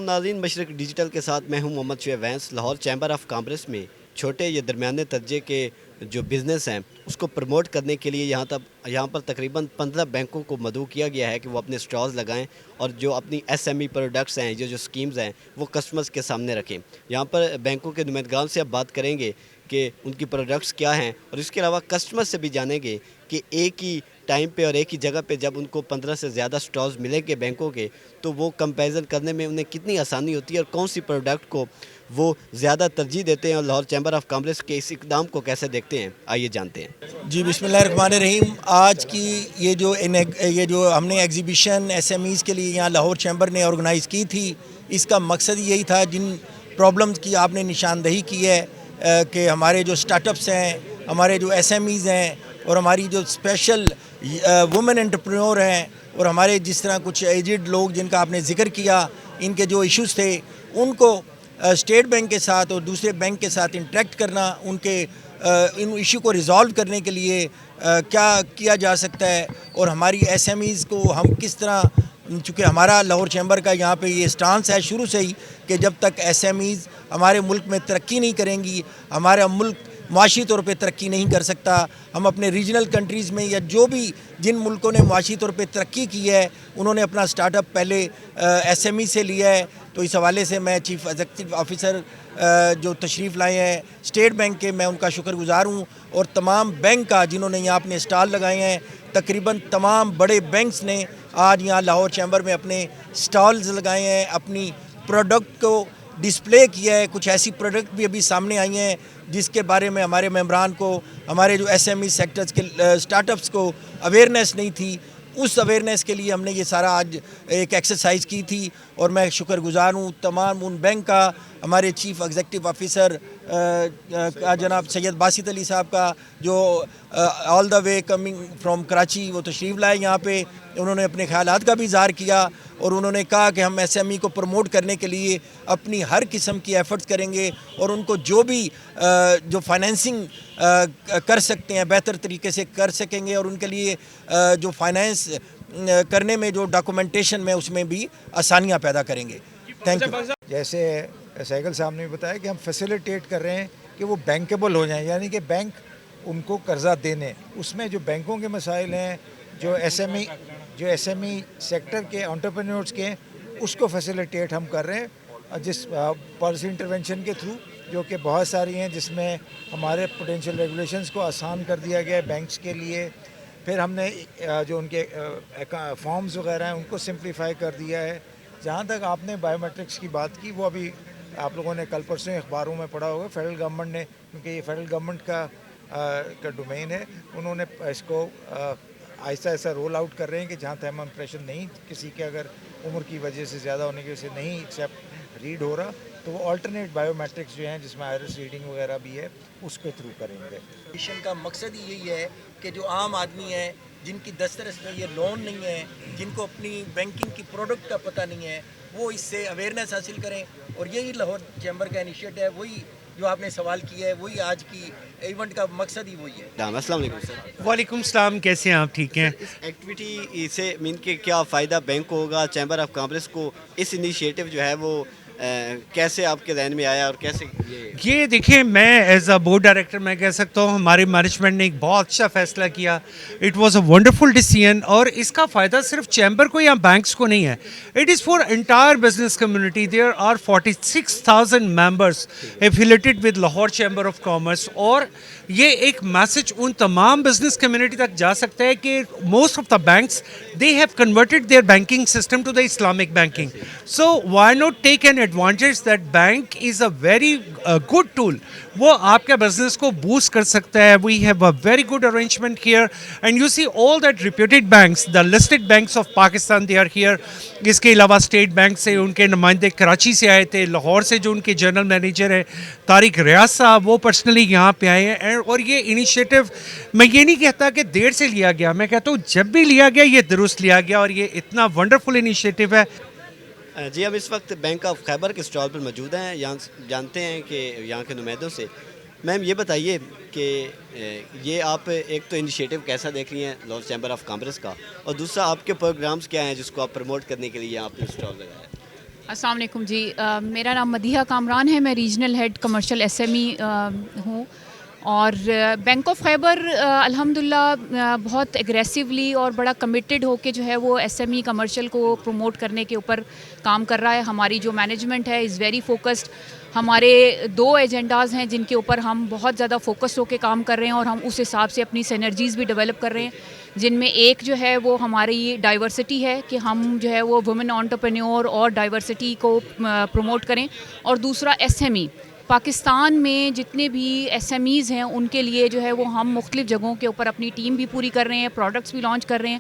नाज़रीन, मशरक डिजिटल के साथ मैं हूं मोहम्मद शुएब वैंस। लाहौर चैम्बर ऑफ कॉमर्स में छोटे या दरमियाने दर्जे के जो बिज़नेस हैं उसको प्रमोट करने के लिए यहाँ पर तकरीबन 15 बैंकों को मदऊ किया गया है कि वो अपने स्टॉल्स लगाएं और जो अपनी एसएमई प्रोडक्ट्स हैं, जो स्कीम्स हैं, वो कस्टमर्स के सामने रखें। यहाँ पर बैंकों के नुमाइंदगान से अब बात करेंगे कि उनकी प्रोडक्ट्स क्या हैं, और इसके अलावा कस्टमर से भी जानेंगे कि एक ही टाइम पे और एक ही जगह पे जब उनको 15 से ज़्यादा स्टॉल्स मिलेंगे बैंकों के, तो वो कंपैरिजन करने में उन्हें कितनी आसानी होती है और कौन सी प्रोडक्ट को वो ज़्यादा तरजीह देते हैं, और लाहौर चैम्बर ऑफ कॉमर्स के इस इक़दाम को कैसे देखते हैं, आइए जानते हैं। जी, बिस्मिल्लाहिर्रहमानिर्रहीम। आज की ये जो हमने एग्ज़िबिशन एसएमईज़ के लिए यहाँ लाहौर चैम्बर ने ऑर्गेनाइज़ की थी, इसका मकसद यही था जिन प्रॉब्लम्स की आपने निशानदही की है कि हमारे जो स्टार्टअप्स हैं, हमारे जो एसएमईज़ हैं और हमारी जो स्पेशल वुमेन एंटरप्रेन्योर हैं और हमारे जिस तरह कुछ एजिड लोग जिनका आपने ज़िक्र किया, इनके जो इश्यूज़ थे उनको स्टेट बैंक के साथ और दूसरे बैंक के साथ इंटरेक्ट करना, उनके इन इशू को रिज़ॉल्व करने के लिए क्या किया जा सकता है और हमारी एसएमईज़ को हम किस तरह, चूँकि हमारा लाहौर चैम्बर का यहाँ पे ये स्टांस है शुरू से ही कि जब तक एसएमईज़ हमारे मुल्क में तरक्की नहीं करेंगी, हमारा मुल्क माशी तौर पे तरक्की नहीं कर सकता। हम अपने रीजनल कंट्रीज़ में या जो भी जिन मुल्कों ने माशी तौर पे तरक्की की है, उन्होंने अपना स्टार्टअप पहले एसएमई से लिया है। तो इस हवाले से मैं चीफ एग्जीक्यूटिव ऑफिसर जो तशरीफ़ लाए हैं स्टेट बैंक के, मैं उनका शुक्रगुज़ार हूँ, और तमाम बैंक का जिन्होंने यहाँ अपने स्टॉल लगाए हैं। तकरीबन तमाम बड़े बैंक्स ने आज यहाँ लाहौर चैम्बर में अपने स्टॉल्स लगाए हैं, अपनी प्रोडक्ट को डिस्प्ले किया है। कुछ ऐसी प्रोडक्ट भी अभी सामने आई हैं जिसके बारे में हमारे मेंबरान को, हमारे जो एसएमई सेक्टर्स के स्टार्टअप्स को अवेयरनेस नहीं थी। उस अवेयरनेस के लिए हमने ये सारा आज एक एक्सरसाइज की थी, और मैं शुक्रगुज़ार हूँ तमाम उन बैंक का, हमारे चीफ एग्जीक्यूटिव ऑफिसर जनाब सैयद बासित अली साहब का, जो all the way coming from Karachi वो तशरीफ़ लाए यहाँ पे। उन्होंने अपने ख़यालात का भी इज़हार किया और उन्होंने कहा कि हम एसएमई को प्रमोट करने के लिए अपनी हर किस्म की एफ़र्ट्स करेंगे और उनको जो भी जो फाइनेंसिंग कर सकते हैं बेहतर तरीके से कर सकेंगे, और उनके लिए जो फाइनेंस करने में जो डॉक्यूमेंटेशन में उसमें भी आसानियाँ पैदा करेंगे। Thank you. जैसे सैगल साहब ने बताया कि हम फैसिलिटेट कर रहे हैं कि वो बैंकेबल हो जाएं, यानी कि बैंक उनको कर्जा देने, उसमें जो बैंकों के मसाइल हैं, जो एसएमई सेक्टर के एंटरप्रेन्योर्स के, उसको फैसिलिटेट हम कर रहे हैं जिस पॉलिसी इंटरवेंशन के थ्रू, जो कि बहुत सारी हैं, जिसमें हमारे पोटेंशियल रेगुलेशंस को आसान कर दिया गया है बैंक्स के लिए। फिर हमने जो उनके फॉर्म्स वगैरह हैं उनको सिंप्लीफाई कर दिया है। जहाँ तक आपने बायोमेट्रिक्स की बात की, वो अभी आप लोगों ने कल परसों अखबारों में पढ़ा होगा, फेडरल गवर्नमेंट ने, क्योंकि ये फेडरल गवर्नमेंट का डोमेन है, उन्होंने इसको आहिस्ता आहिस्ता रोल आउट कर रहे हैं कि जहाँ तक इम्प्रेशन नहीं, किसी के अगर उम्र की वजह से ज़्यादा होने की वजह से नहीं एक्सेप्ट रीड हो रहा, तो वो अल्टरनेट बायोमेट्रिक्स जो हैं जिसमें आयरिस रीडिंग वगैरह भी है, उसके थ्रू करेंगे। मिशन का मकसद ही यही है कि जो आम आदमी है, जिनकी दस्तरस में ये लोन नहीं है, जिनको अपनी बैंकिंग की प्रोडक्ट का पता नहीं है, वो इससे अवेयरनेस हासिल करें। और यही लाहौर चैम्बर का इनिशिएटिव है, वही जो आपने सवाल किया है, वही आज की इवेंट का मकसद ही वही है। अस्सलाम वालेकुम सर। वालेकुम सलाम, कैसे हैं आप? ठीक हैं। इस एक्टिविटी से मीन के क्या फ़ायदा बैंक को होगा, चैम्बर ऑफ कॉमर्स को? इस इनिशिएटिव जो है वो कैसे आपके ज़हन में आया और कैसे ये देखिए, मैं एज अ बोर्ड डायरेक्टर मैं कह सकता हूँ हमारे मैनेजमेंट ने एक बहुत अच्छा फैसला किया। It was a wonderful decision, और इसका फ़ायदा सिर्फ चैम्बर को या बैंक्स को नहीं है, it is for entire business community. There are 46,000 members affiliated with Lahore chamber of commerce, और ये एक मैसेज उन तमाम बिजनेस कम्युनिटी तक जा सकता है कि most of the banks they have converted their banking system to the Islamic banking, so why not take an advantage that bank is a very good tool. वो आपके बिजनेस को बूस्ट कर सकता है। We have a very good arrangement here, and you see all that reputed banks, the listed banks of Pakistan, they are here. इसके अलावा state bank से उनके नुमाइंदे कराची से आए थे, लाहौर से जो उनके जनरल मैनेजर है तारिक रियाज साहब, वो पर्सनली यहाँ पे आए हैं। और ये इनिशिएटिव मैं ये नहीं कहता कि देर से लिया गया, मैं कहता हूँ जब भी लिया गया ये दुरुस्त लिया गया, और ये इतना वंडरफुल इनिशिएटिव है। जी, हम इस वक्त बैंक ऑफ खैबर के स्टॉल पर मौजूद हैं। यहाँ जानते हैं कि यहाँ के नुमाइंदों से। मैम, ये बताइए कि ये आप एक तो इनिशिएटिव कैसा देख रही हैं लाहौर चैम्बर ऑफ कॉमर्स का, और दूसरा आपके प्रोग्राम्स क्या हैं जिसको आप प्रमोट करने के लिए यहाँ आपने स्टॉल लगाया है? السلام علیکم جی، میرا نام مدیحہ کامران ہے، میں regional head commercial S M E ہوں، اور بینک آف خیبر الحمدللہ بہت ایگریسولی اور بڑا کمیٹڈ ہو کے جو ہے وہ ایس ایم ای کمرشل کو پروموٹ کرنے کے اوپر کام کر رہا ہے. ہماری جو مینجمنٹ ہے از ویری فوکسڈ. ہمارے 2 ایجنڈاز ہیں جن کے اوپر ہم بہت زیادہ فوکس ہو کے کام کر رہے ہیں، اور ہم اس حساب سے اپنی سینرجیز بھی ڈیولپ کر رہے ہیں، جن میں ایک جو ہے وہ ہماری ڈائیورسٹی ہے کہ ہم جو ہے وہ وومن انٹرپرینیور اور ڈائیورسٹی کو پروموٹ کریں، اور دوسرا ایس ایم ای. پاکستان میں جتنے بھی ایس ایم ایز ہیں ان کے لیے جو ہے وہ ہم مختلف جگہوں کے اوپر اپنی ٹیم بھی پوری کر رہے ہیں، پروڈکٹس بھی لانچ کر رہے ہیں،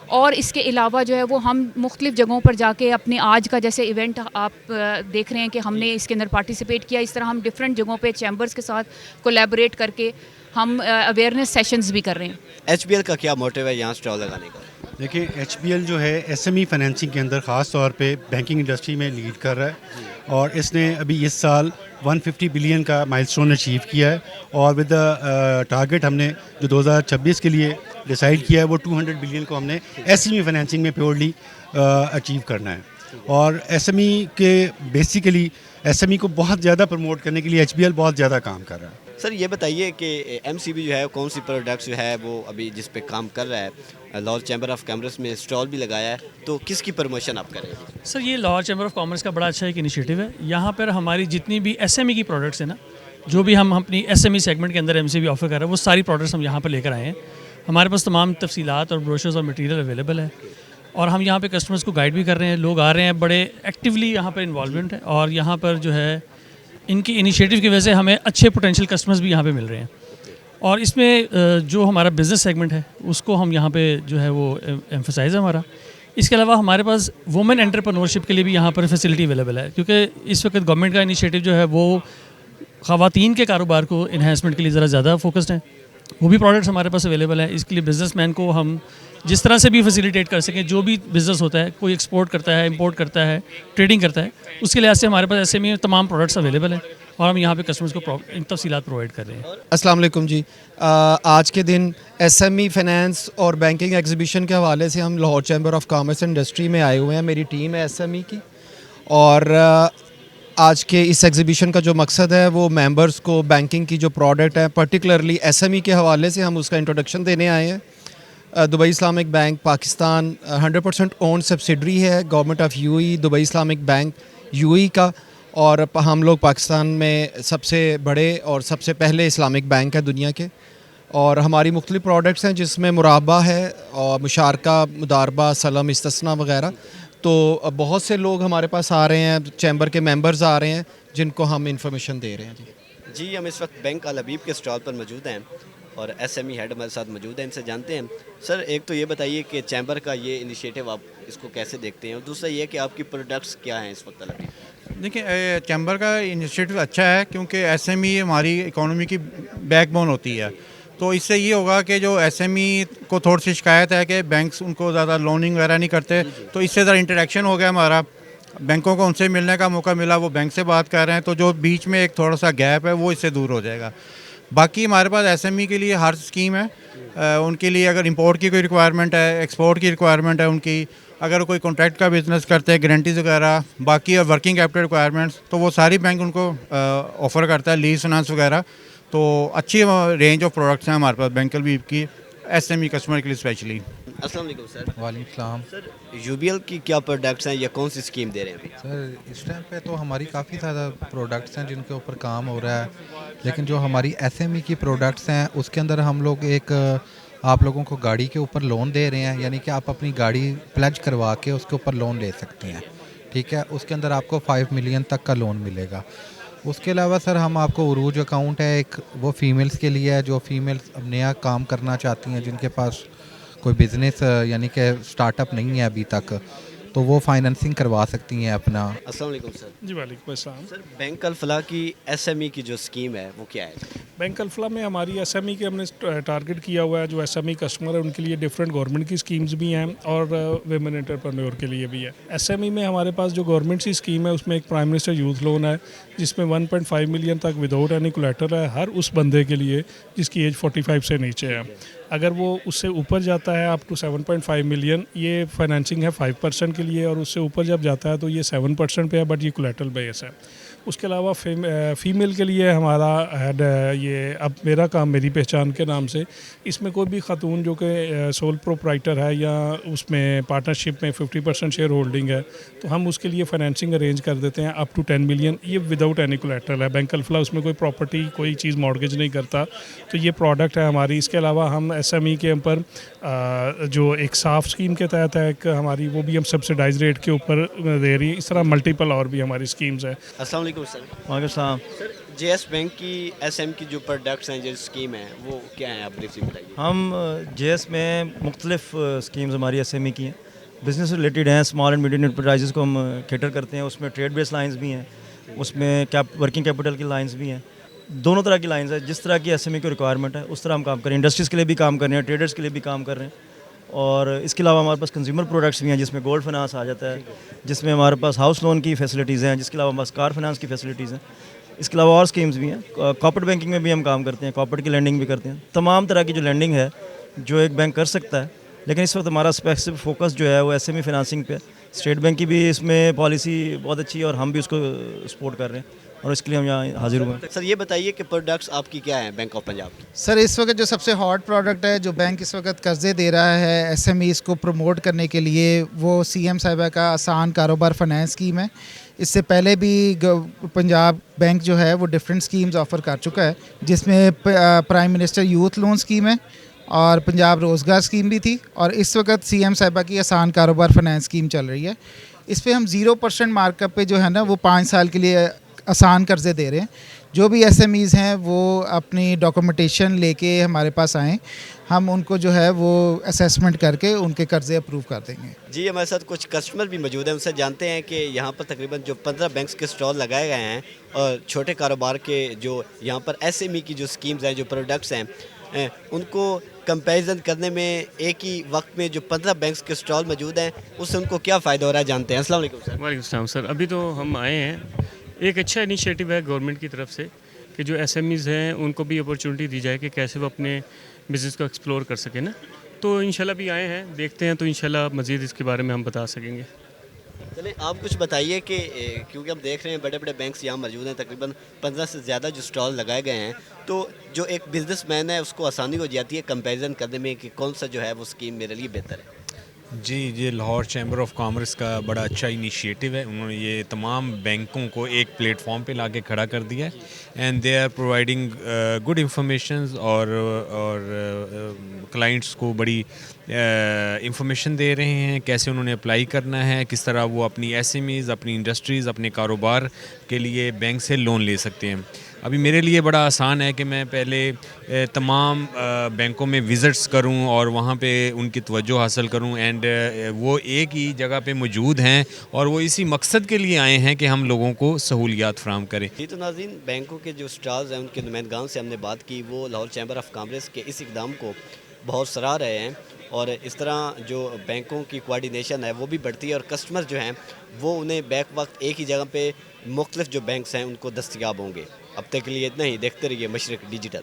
اور اس کے علاوہ جو ہے وہ ہم مختلف جگہوں پر جا کے اپنے آج کا جیسے ایونٹ آپ دیکھ رہے ہیں کہ ہم نے اس کے اندر پارٹیسپیٹ کیا، اس طرح ہم ڈفرینٹ جگہوں پہ چیمبرز کے ساتھ کولیبوریٹ کر کے ہم اویئرنیس سیشنز بھی کر رہے ہیں. ایچ بی ایل کا کیا موٹیو ہے یہاں اسٹال لگانے کا؟ دیکھیں ایچ بی ایل جو ہے ایس ایم ای فائنینسنگ کے اندر خاص طور پہ بینکنگ انڈسٹری میں لیڈ کر رہا ہے، اور اس نے ابھی اس سال 150 بلین کا مائل اسٹون اچیو کیا ہے، اور ود دا ٹارگیٹ ہم نے جو 2026 کے لیے ڈیسائیڈ کیا ہے وہ 200 بلین کو ہم نے ایس ایم ای فائنینسنگ میں پیورلی اچیو کرنا ہے. اور ایس ایم ای کے بیسیکلی ایس ایم ای کو بہت زیادہ پروموٹ کرنے کے لیے ایچ بی ایل بہت زیادہ کام کر رہا ہے. سر یہ بتائیے کہ ایم سی بی جو ہے کون سی پروڈکٹس جو ہے وہ ابھی جس پہ کام کر رہا ہے؟ لاہور چیمبر آف کامرس میں اسٹال بھی لگایا ہے، تو کس کی پروموشن آپ کریں گے؟ سر یہ لاہور چیمبر آف کامرس کا بڑا اچھا ایک انیشیٹو ہے. یہاں پر ہماری جتنی بھی ایس ایم ای کی پروڈکٹس ہیں نا، جو بھی ہم اپنی ایس ایم ای سیگمنٹ کے اندر ایم سی بی آفر کر رہے ہیں، وہ ساری پروڈکٹس ہم یہاں پر لے کر آئے ہیں. ہمارے پاس تمام تفصیلات اور بروشرز اور مٹیریل اویلیبل ہے، اور ہم یہاں پہ کسٹمرز کو گائیڈ بھی کر رہے ہیں. لوگ آ رہے ہیں، بڑے ایکٹیولی یہاں پر انوالومنٹ ہے، اور یہاں پر جو ہے ان کی انیشیٹو کی وجہ سے ہمیں اچھے پوٹینشیل کسٹمرز بھی یہاں پہ مل رہے ہیں. اور اس میں جو ہمارا بزنس سیگمنٹ ہے اس کو ہم یہاں پہ جو ہے وہ ایمفسائز ہے ہمارا. اس کے علاوہ ہمارے پاس وومن انٹرپرنورشپ کے لیے بھی یہاں پر فیسلٹی اویلیبل ہے، کیونکہ اس وقت گورنمنٹ کا انیشیٹو جو ہے وہ خواتین کے کاروبار کو انہینسمنٹ کے لیے ذرا زیادہ فوکسڈ ہیں. وہ بھی پروڈکٹس ہمارے پاس اویلیبل ہیں. اس کے لیے بزنس مین کو ہم جس طرح سے بھی فیسیلیٹیٹ کر سکیں، جو بھی بزنس ہوتا ہے، کوئی ایکسپورٹ کرتا ہے، امپورٹ کرتا ہے، ٹریڈنگ کرتا ہے، اس کے لحاظ سے ہمارے پاس ایس ایم ای تمام پروڈکٹس اویلیبل ہیں، اور ہم یہاں پہ کسٹمرز کو تفصیلات پرووائڈ کر رہے ہیں. السلام علیکم جی. آج کے دن ایس ایم ای فائنینس اور بینکنگ ایگزیبیشن کے حوالے سے ہم Lahore chamber of commerce industry میں آئے ہوئے ہیں. میری ٹیم ہے ایس ایم ای کی، اور آج کے اس ایگزیبیشن کا جو مقصد ہے وہ ممبرز کو بینکنگ کی جو پروڈکٹ ہے پرٹیکولرلی ایس ایم ای کے حوالے سے ہم اس کا انٹروڈکشن دینے آئے ہیں. Dubai Islamic bank Pakistan 100% owned subsidiary ہے government of U E, Dubai Islamic bank U E کا، اور ہم لوگ پاکستان میں سب سے بڑے اور سب سے پہلے اسلامک بینک ہے دنیا کے. اور ہماری مختلف پروڈکٹس ہیں جس میں مرابہ ہے اور مشارکہ، مداربہ، سلم، استثنا وغیرہ. تو بہت سے لوگ ہمارے پاس آ رہے ہیں، چیمبر کے ممبرز آ رہے ہیں جن کو ہم انفارمیشن دے رہے ہیں. جی ہم اس وقت بینک الحبیب کے اسٹال پر موجود ہیں، اور ایس ایم ای ہیڈ ہمارے ساتھ موجود ہیں، ان سے جانتے ہیں. سر ایک تو یہ بتائیے کہ چیمبر کا یہ انیشیٹو آپ اس کو کیسے دیکھتے ہیں، اور دوسرا یہ کہ آپ کی پروڈکٹس کیا ہیں اس وقت الحبیب؟ دیکھیں چیمبر کا انیشیٹو اچھا ہے، کیونکہ ایس ایم ای ہماری اکانومی کی بیک بون ہوتی ہے. تو اس سے یہ ہوگا کہ جو ایس ایم ای کو تھوڑی سی شکایت ہے کہ بینکس ان کو زیادہ لوننگ وغیرہ نہیں کرتے، تو اس سے ذرا انٹریکشن ہو گیا ہمارا، بینکوں کو ان سے ملنے کا موقع ملا، وہ بینک سے بات کر رہے ہیں، تو جو بیچ میں ایک تھوڑا سا گیپ ہے وہ اس سے دور ہو جائے گا. باقی ہمارے پاس ایس ایم ای کے لیے ہر اسکیم ہے. ان کے لیے اگر امپورٹ کی کوئی ریکوائرمنٹ ہے، ایکسپورٹ کی ریکوائرمنٹ ہے ان کی، اگر کوئی کانٹریکٹ کا بزنس کرتے ہیں، گارنٹیز وغیرہ، باقی ورکنگ کیپٹل ریکوائرمنٹس، تو وہ ساری بینک ان کو آفر کرتا ہے، لیز فائنانس وغیرہ. تو اچھی رینج آف پروڈکٹس ہیں ہمارے پاس بینک کی ایس ایم ای کسٹمر کے لیے اسپیشلی. السلام علیکم سر. وعلیکم السلام. سر یو بی ایل کی کیا پروڈکٹس ہیں یا کون سی اسکیم دے رہے ہیں ابھی؟ سر اس ٹائم پہ تو ہماری کافی زیادہ پروڈکٹس ہیں جن کے اوپر کام ہو رہا ہے، لیکن جو ہماری ایس ایم ای کی پروڈکٹس ہیں اس کے اندر ہم لوگ ایک آپ لوگوں کو گاڑی کے اوپر لون دے رہے ہیں، یعنی کہ آپ اپنی گاڑی پلیج کروا کے اس کے اوپر لون لے سکتے ہیں. ٹھیک ہے، اس کے اندر آپ کو 5 ملین تک کا لون ملے گا. اس کے علاوہ سر ہم آپ کو عروج اکاؤنٹ ہے ایک، وہ فیمیلز کے لیے ہے جو فیمیلز اب نیا کام کرنا چاہتی ہیں، جن کے پاس کوئی بزنس یعنی کہ سٹارٹ اپ نہیں ہے ابھی تک، تو وہ فائنینسنگ کروا سکتی ہیں اپنا. السلام علیکم سر. جی وعلیکم السلام. سر بینک الفلاح کی ایس ایم ای کی جو اسکیم ہے وہ کیا ہے؟ بینک الفلاح میں ہماری ایس ایم ای کے ہم نے ٹارگٹ کیا ہوا ہے، جو ایس ایم ای کسٹمر ہے ان کے لیے ڈفرینٹ گورنمنٹ کی اسکیمز بھی ہیں اور ویمن انٹرپرینور کے لیے بھی ہے. ایس ایم ای میں ہمارے پاس جو گورنمنٹ سی اسکیم ہے اس میں ایک پرائم منسٹر یوتھ لون ہے جس میں 1.5 ملین تک وداؤٹ اینی کولیٹرل ہے ہر اس بندے کے لیے جس کی ایج 45 سے نیچے ہے. اگر وہ اس سے اوپر جاتا ہے اپ ٹو 7.5 ملین، یہ فائنینسنگ ہے 5% کے لیے. लिए, और उससे ऊपर जब जाता है तो ये 7% पे है, बट ये कोलेटरल बेस है। उसके अलावा फ़ीमेल के लिए हमारा हैड ये अब मेरा काम मेरी पहचान के नाम से, इसमें कोई भी खातून जो कि सोल प्रोप्राइटर है या उसमें पार्टनरशिप में 50% शेयर होल्डिंग है, तो हम उसके लिए फाइनेंसिंग अरेंज कर देते हैं अप टू 10 मिलियन। ये विदाउट एनी कोलेटरल है। बैंक अल्फला उसमें कोई प्रॉपर्टी कोई चीज़ मॉर्गेज नहीं करता, तो ये प्रोडक्ट है हमारी। इसके अलावा हम SME के ऊपर जो एक साफ स्कीम के तहत है एक हमारी, वो भी हम सब्सिडाइज रेट के ऊपर दे रही है। इस तरह मल्टीपल और भी हमारी स्कीम्स है। अस्सलाम वालेकुम सर। वालेकुम सलाम। सर JS बैंक की SM की जो प्रोडक्ट्स हैं, जो स्कीम है, वो क्या है, आप ब्रीफली बताइए। हम JS में मुख्तलिफ स्कीम्स हमारी SME की हैं, बिज़नेस रिलेटेड हैं। स्मॉल एंड मीडियम एंटरप्राइजेज़ को हम कैटर करते हैं। उसमें ट्रेड बेस्ड लाइंस भी हैं, उसमें वर्किंग कैपिटल की लाइंस भी हैं। दोनों तरह की लाइंस है, जिस तरह की SME की रिक्वायरमेंट है उस तरह हम काम करें। इंडस्ट्रीज़ के लिए भी काम कर रहे हैं, ट्रेडर्स के लिए भी काम कर रहे हैं। और इसके अलावा हमारे पास कंज्यूमर प्रोडक्ट्स भी हैं, जिसमें गोल्ड फाइनेंस आ जाता है, जिसमें हमारे पास हाउस लोन की फैसिलिटीज़ हैं, जिसके अलावा हमारे पास कार फाइनेंस की फैसिलिटीज़ हैं। इसके अलावा और स्कीम्स भी हैं। कॉर्पोरेट बैंकिंग में भी हम काम करते हैं, कॉर्पोरेट की लैंडिंग भी करते हैं। तमाम तरह की जो लैंडिंग है जो एक बैंक कर सकता है, लेकिन इस वक्त हमारा स्पेसिफिक फोकस जो है वो SME फाइनेंसिंग पे। स्टेट बैंक की भी इसमें पॉलिसी बहुत अच्छी है और हम भी उसको सपोर्ट कर रहे हैं, और इसके लिए हम यहाँ हाजिर हुए हैं। सर ये बताइए कि प्रोडक्ट्स आपकी क्या हैं बैंक ऑफ पंजाब की? सर इस वक्त जो सबसे हॉट प्रोडक्ट है जो बैंक इस वक्त कर्जे दे रहा है SMEs को प्रमोट करने के लिए, वो CM साहिबा का आसान कारोबार फाइनेंस स्कीम है। इससे पहले भी पंजाब बैंक जो है वो डिफरेंट स्कीम्स ऑफ़र कर चुका है, जिसमें prime minister youth loan scheme है और पंजाब रोज़गार स्कीम भी थी, और इस वक्त CM साहिबा की आसान कारोबार फाइनेंस स्कीम चल रही है। इस पर हम 0% मार्कअप पे जो है ना वो 5 साल के लिए आसान कर्जे दे रहे हैं। जो भी SMEs हैं वो अपनी डॉक्यूमेंटेशन लेके हमारे पास आएँ, हम उनको जो है वो असेसमेंट करके उनके कर्जे अप्रूव कर देंगे। जी हमारे साथ कुछ कस्टमर भी मौजूद हैं, उनसे जानते हैं कि यहाँ पर तकरीबन जो 15 बैंक्स के स्टॉल लगाए गए हैं, और छोटे कारोबार के जो यहाँ पर SME की जो स्कीम्स हैं, जो प्रोडक्ट्स हैं, उनको कंपैरिजन करने में एक ही वक्त में जो 15 बैंक्स के स्टॉल मौजूद हैं, उससे उनको क्या फ़ायदा हो रहा है, जानते हैं। अस्सलाम वालेकुम सर। वालेकुम सलाम सर। अभी तो हम आए हैं, एक अच्छा इनिशिएटिव है गवर्नमेंट की तरफ से कि जो SMEs हैं उनको भी अपॉर्चुनिटी दी जाए कि कैसे वो अपने बिज़नेस को एक्सप्लोर कर सकें ना। तो इंशाल्लाह भी आए हैं, देखते हैं, तो इंशाल्लाह मज़ीद इसके बारे में हम बता सकेंगे। चलिए आप कुछ बताइए कि क्योंकि हम देख रहे हैं बड़े बड़े बैंक्स यहाँ मौजूद हैं, तकरीबन 15 से ज़्यादा जो स्टॉल लगाए गए हैं, तो जो एक बिजनेसमैन है उसको आसानी हो जाती है कंपैरिजन करने में कि कौन सा जो है वो स्कीम मेरे लिए बेहतर है। जी, ये लाहौर चैम्बर ऑफ कॉमर्स का बड़ा अच्छा इनिशिएटिव है। उन्होंने ये तमाम बैंकों को एक प्लेटफॉर्म पे लाके खड़ा कर दिया है, and they are providing good information और क्लाइंट्स को बड़ी इंफॉर्मेशन दे रहे हैं कैसे उन्होंने अप्लाई करना है, किस तरह वो अपनी SMEs, अपनी इंडस्ट्रीज़, अपने कारोबार के लिए बैंक से लोन ले सकते हैं। अभी मेरे लिए बड़ा आसान है कि मैं पहले तमाम बैंकों में विज़िट्स करूं और वहां पे उनकी तवज्जो हासिल करूं, एंड वो एक ही जगह पे मौजूद हैं और वो इसी मकसद के लिए आए हैं कि हम लोगों को सहूलियात फराहम करें। जी तो नाज़रीन, बैंकों के जो स्टॉल्स हैं उनके नुमाइंदगान से हमने बात की, वो लाहौर चैम्बर ऑफ कॉमर्स के इस इक़दाम को बहुत सराह रहे हैं, और इस तरह जो बैंकों की कोऑर्डिनेशन है वो भी बढ़ती है, और कस्टमर जो हैं वो उन्हें बैक वक्त एक ही जगह पे मुख्तलिफ जो बैंक्स हैं उनको दस्तयाब होंगे। अब तक के लिए इतना ही, देखते रहिए मशरिक डिजिटल।